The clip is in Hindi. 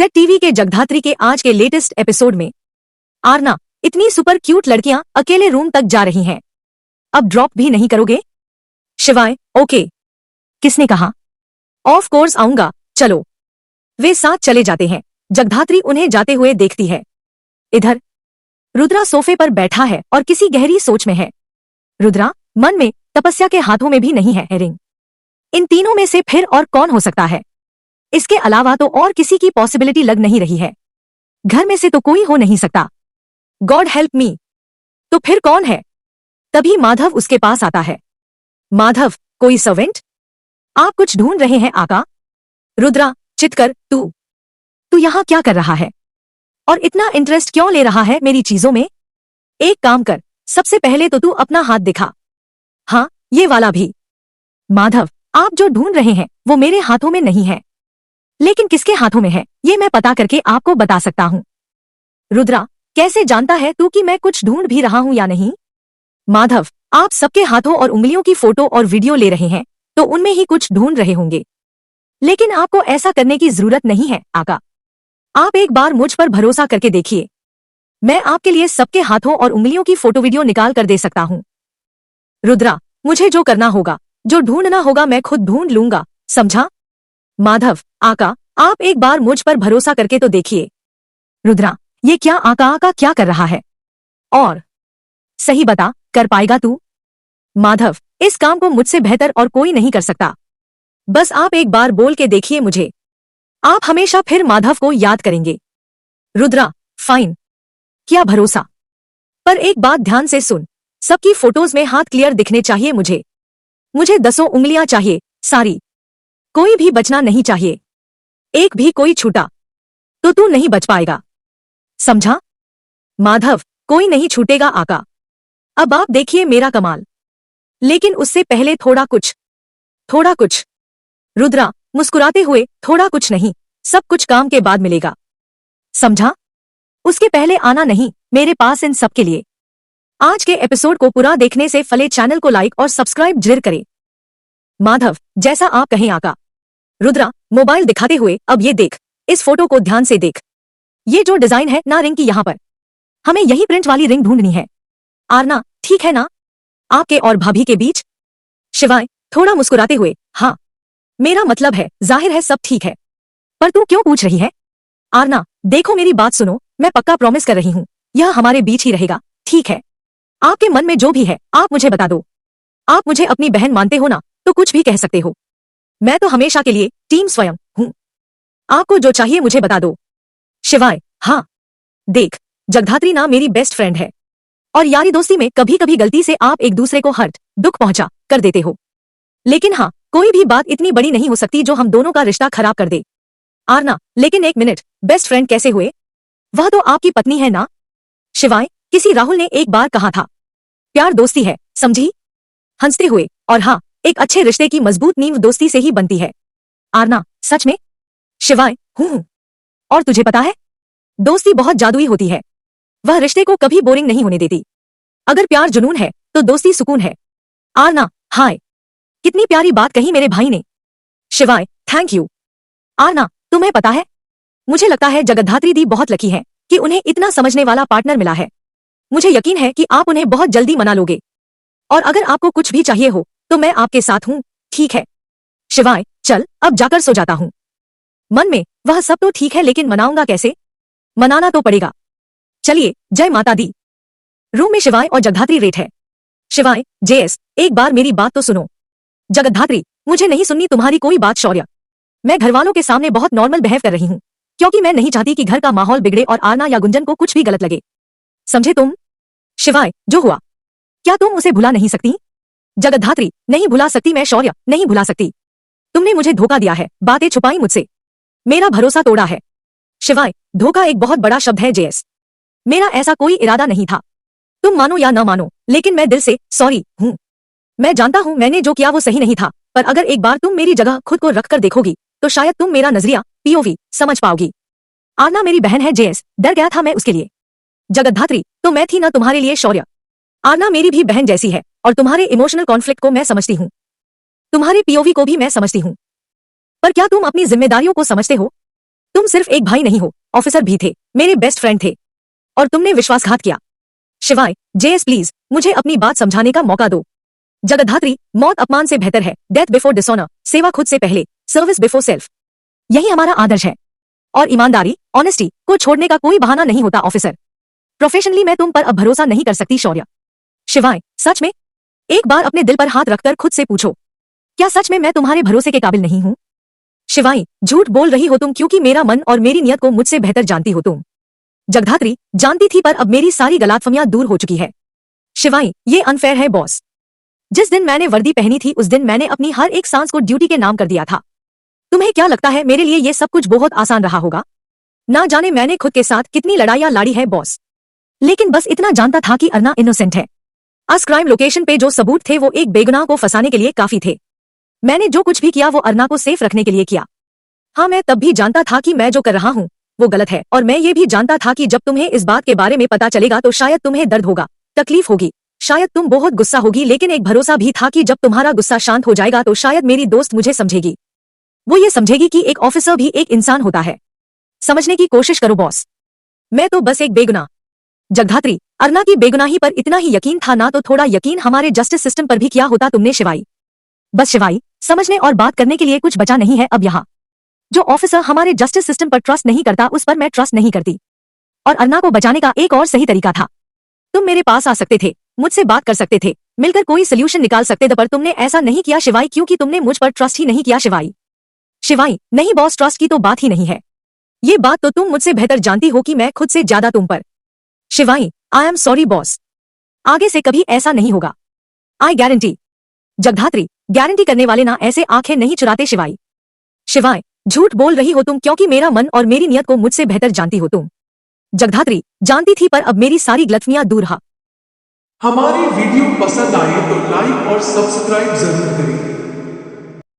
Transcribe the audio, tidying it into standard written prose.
जेड टीवी के जगधात्री के आज के लेटेस्ट एपिसोड में आरना, इतनी सुपर क्यूट लड़कियां अकेले रूम तक जा रही हैं। अब ड्रॉप भी नहीं करोगे? शिवाय, ओके। किसने कहा? ऑफ कोर्स आऊंगा, चलो। वे साथ चले जाते हैं। जगधात्री उन्हें जाते हुए देखती है। इधर रुद्रा सोफे पर बैठा है और किसी गहरी सोच में है। रुद्रा मन में, तपस्या के हाथों में भी नहीं है रिंग। इन तीनों में से फिर और कौन हो सकता है? इसके अलावा तो और किसी की पॉसिबिलिटी लग नहीं रही है। घर में से तो कोई हो नहीं सकता। God help me. तो फिर कौन है? तभी माधव उसके पास आता है। माधव, कोई सर्वेंट? आप कुछ ढूंढ रहे हैं आका? रुद्रा चितकर, तू यहां क्या कर रहा है? और इतना इंटरेस्ट क्यों ले रहा है मेरी चीजों में? एक काम कर, सबसे पहले तो तू अपना हाथ दिखा। हाँ, ये वाला भी। माधव, आप जो ढूंढ रहे हैं वो मेरे हाथों में नहीं है। लेकिन किसके हाथों में है ये मैं पता करके आपको बता सकता हूं। रुद्रा, कैसे जानता है तू कि मैं कुछ ढूंढ भी रहा हूं या नहीं? माधव, आप सबके हाथों और उंगलियों की फोटो और वीडियो ले रहे हैं तो उनमें ही कुछ ढूंढ रहे होंगे। लेकिन आपको ऐसा करने की जरूरत नहीं है आका। आप एक बार मुझ पर भरोसा करके देखिए। मैं आपके लिए सबके हाथों और उंगलियों की फोटो वीडियो निकाल कर दे सकता हूं। रुद्रा, मुझे जो करना होगा, जो ढूंढना होगा मैं खुद ढूंढ लूंगा, समझा? माधव, आका, आप एक बार मुझ पर भरोसा करके तो देखिए। रुद्रा, ये क्या आका क्या कर रहा है? और सही बता, कर पाएगा तू? माधव, इस काम को मुझसे बेहतर और कोई नहीं कर सकता। बस आप एक बार बोल के देखिए मुझे। आप हमेशा फिर माधव को याद करेंगे। रुद्रा, फाइन, क्या भरोसा। पर एक बात ध्यान से सुन, सबकी फोटोज में हाथ क्लियर दिखने चाहिए मुझे 10 उंगलियां चाहिए, सारी। कोई भी बचना नहीं चाहिए। एक भी कोई छूटा तो तू नहीं बच पाएगा, समझा? माधव, कोई नहीं छूटेगा आका। अब आप देखिए मेरा कमाल। लेकिन उससे पहले थोड़ा कुछ। रुद्रा मुस्कुराते हुए, थोड़ा कुछ नहीं, सब कुछ काम के बाद मिलेगा, समझा? उसके पहले आना नहीं मेरे पास इन सब के लिए। आज के एपिसोड को पूरा देखने से पहले चैनल को लाइक और सब्सक्राइब जरूर करें। माधव, जैसा आप कहें आका। रुद्रा मोबाइल दिखाते हुए, अब ये देख, इस फोटो को ध्यान से देख। ये जो डिजाइन है ना रिंग की, यहाँ पर हमें यही प्रिंट वाली रिंग ढूंढनी है। आरना, ठीक है ना? आपके और भाभी के बीच? शिवाय थोड़ा मुस्कुराते हुए, हाँ, मेरा मतलब है, जाहिर है सब ठीक है। पर तू क्यों पूछ रही है? आरना, देखो मेरी बात सुनो, मैं पक्का प्रॉमिस कर रही हूँ, यह हमारे बीच ही रहेगा, ठीक है? आपके मन में जो भी है आप मुझे बता दो। आप मुझे अपनी बहन मानते हो ना, तो कुछ भी कह सकते हो। मैं तो हमेशा के लिए टीम स्वयं हूं। आपको जो चाहिए मुझे बता दो। शिवाय, हाँ, देख, जगधात्री ना मेरी बेस्ट फ्रेंड है और यारी दोस्ती में कभी कभी गलती से आप एक दूसरे को हर्ट, दुख पहुंचा कर देते हो। लेकिन हाँ, कोई भी बात इतनी बड़ी नहीं हो सकती जो हम दोनों का रिश्ता खराब कर दे। आरना, लेकिन एक मिनट, बेस्ट फ्रेंड कैसे हुए? वह तो आपकी पत्नी है ना? शिवाय, किसी राहुल ने एक बार कहा था, प्यार दोस्ती है, समझी? हंसते हुए, और हाँ, एक अच्छे रिश्ते की मजबूत नींव दोस्ती से ही बनती है। आरना, सच में? शिवाय, हूं। और तुझे पता है, दोस्ती बहुत जादुई होती है। वह रिश्ते को कभी बोरिंग नहीं होने देती। अगर प्यार जुनून है तो दोस्ती सुकून है। आरना, हाय, कितनी प्यारी बात कही मेरे भाई ने। शिवाय, थैंक यू। आरना, तुम्हें पता है, मुझे लगता है जगधात्री दी बहुत लकी है कि उन्हें इतना समझने वाला पार्टनर मिला है। मुझे यकीन है कि आप उन्हें बहुत जल्दी मना लोगे। और अगर आपको कुछ भी चाहिए हो तो मैं आपके साथ हूं, ठीक है? शिवाय, चल अब जाकर सो जाता हूं। मन में, वह सब तो ठीक है लेकिन मनाऊंगा कैसे? मनाना तो पड़ेगा। चलिए, जय माता दी। रूम में शिवाय और जगधात्री रेट है। शिवाय, जेएस, एक बार मेरी बात तो सुनो। जगधात्री, मुझे नहीं सुननी तुम्हारी कोई बात शौर्य। मैं घरवालों के सामने बहुत नॉर्मल बिहेव कर रही हूँ क्योंकि मैं नहीं चाहती कि घर का माहौल बिगड़े और आरना या गुंजन को कुछ भी गलत लगे, समझे तुम? शिवाय, जो हुआ, क्या तुम उसे भुला नहीं सकती? जगधात्री, नहीं भुला सकती मैं शौर्य, नहीं भुला सकती। तुमने मुझे धोखा दिया है, बातें छुपाई मुझसे, मेरा भरोसा तोड़ा है। शिवाय, धोखा एक बहुत बड़ा शब्द है जेएस। मेरा ऐसा कोई इरादा नहीं था। तुम मानो या न मानो, लेकिन मैं दिल से सॉरी हूं। मैं जानता हूं मैंने जो किया वो सही नहीं था, पर अगर एक बार तुम मेरी जगह खुद को रखकर देखोगी तो शायद तुम मेरा नजरिया, पीओवी, समझ पाओगी। आरना मेरी बहन है जेएस, डर गया था मैं उसके लिए। जगधात्री, तो मैं थी ना तुम्हारे लिए शौर्य। आरना मेरी भी बहन जैसी है और तुम्हारे इमोशनल कॉन्फ्लिक्ट को मैं समझती हूँ, तुम्हारे पीओवी को भी मैं समझती हूँ। पर क्या तुम अपनी जिम्मेदारियों को समझते हो? तुम सिर्फ एक भाई नहीं हो, ऑफिसर भी थे, मेरे बेस्ट फ्रेंड थे, और तुमने विश्वासघात किया। शिवाय, जेएस प्लीज, मुझे अपनी बात समझाने का मौका दो। जगद्धात्री, मौत अपमान से बेहतर है, डेथ बिफोर डिसऑनर, सेवा खुद से पहले, सर्विस बिफोर सेल्फ। यही हमारा आदर्श है। और ईमानदारी, ऑनेस्टी को छोड़ने का कोई बहाना नहीं होता ऑफिसर। प्रोफेशनली मैं तुम पर अब भरोसा नहीं कर सकती शौर्य। शिवाय, सच में? एक बार अपने दिल पर हाथ रखकर खुद से पूछो, क्या सच में मैं तुम्हारे भरोसे के काबिल नहीं हूं? शिवाय, झूठ बोल रही हो तुम, क्योंकि मेरा मन और मेरी नियत को मुझसे बेहतर जानती हो तुम। जगधात्री, जानती थी, पर अब मेरी सारी गलतफहमियां दूर हो चुकी है। शिवाय, ये अनफेयर है बॉस। जिस दिन मैंने वर्दी पहनी थी उस दिन मैंने अपनी हर एक सांस को ड्यूटी के नाम कर दिया था। तुम्हें क्या लगता है मेरे लिए ये सब कुछ बहुत आसान रहा होगा? ना जाने मैंने खुद के साथ कितनी लड़ाइयां लड़ी है बॉस, लेकिन बस इतना जानता था कि अरना इनोसेंट है। आज क्राइम लोकेशन पे जो सबूत थे वो एक बेगुनाह को फंसाने के लिए काफी थे। मैंने जो कुछ भी किया वो अरना को सेफ रखने के लिए किया। हाँ, मैं तब भी जानता था कि मैं जो कर रहा हूँ वो गलत है, और मैं ये भी जानता था कि जब तुम्हें इस बात के बारे में पता चलेगा तो शायद तुम्हें दर्द होगा, तकलीफ होगी, शायद तुम बहुत गुस्सा होगी, लेकिन एक भरोसा भी था कि जब तुम्हारा गुस्सा शांत हो जाएगा तो शायद मेरी दोस्त मुझे समझेगी। वो ये समझेगी कि एक ऑफिसर भी एक इंसान होता है। समझने की कोशिश करो बॉस, मैं तो बस एक बेगुनाह। जगधात्री, अरना की बेगुनाही पर इतना ही यकीन था ना तो थोड़ा यकीन हमारे जस्टिस सिस्टम पर भी किया होता तुमने शिवाई। बस शिवाई, समझने और बात करने के लिए कुछ बचा नहीं है अब यहाँ। जो ऑफिसर हमारे जस्टिस सिस्टम पर ट्रस्ट नहीं करता उस पर मैं ट्रस्ट नहीं करती। और अरना को बचाने का एक और सही तरीका था। तुम मेरे पास आ सकते थे, मुझसे बात कर सकते थे, मिलकर कोई सोल्यूशन निकाल सकते थे, पर तुमने ऐसा नहीं किया शिवाई, क्योंकि तुमने मुझ पर ट्रस्ट ही नहीं किया शिवाई। शिवाई, नहीं बॉस, ट्रस्ट की तो बात ही नहीं है। ये बात तो तुम मुझसे बेहतर जानती हो कि मैं खुद से ज्यादा तुम पर। Shivai, I am sorry boss, आगे से कभी ऐसा नहीं होगा, आई गारंटी। जगधात्री, गारंटी करने वाले ना ऐसे आंखें नहीं चुराते शिवाई। शिवाय, झूठ बोल रही हो तुम, क्योंकि मेरा मन और मेरी नियत को मुझसे बेहतर जानती हो तुम। जगधात्री, जानती थी, पर अब मेरी सारी गलतफहमियां दूर हा। हमारी वीडियो पसंद आए तो लाइक और सब्सक्राइब जरूर करें।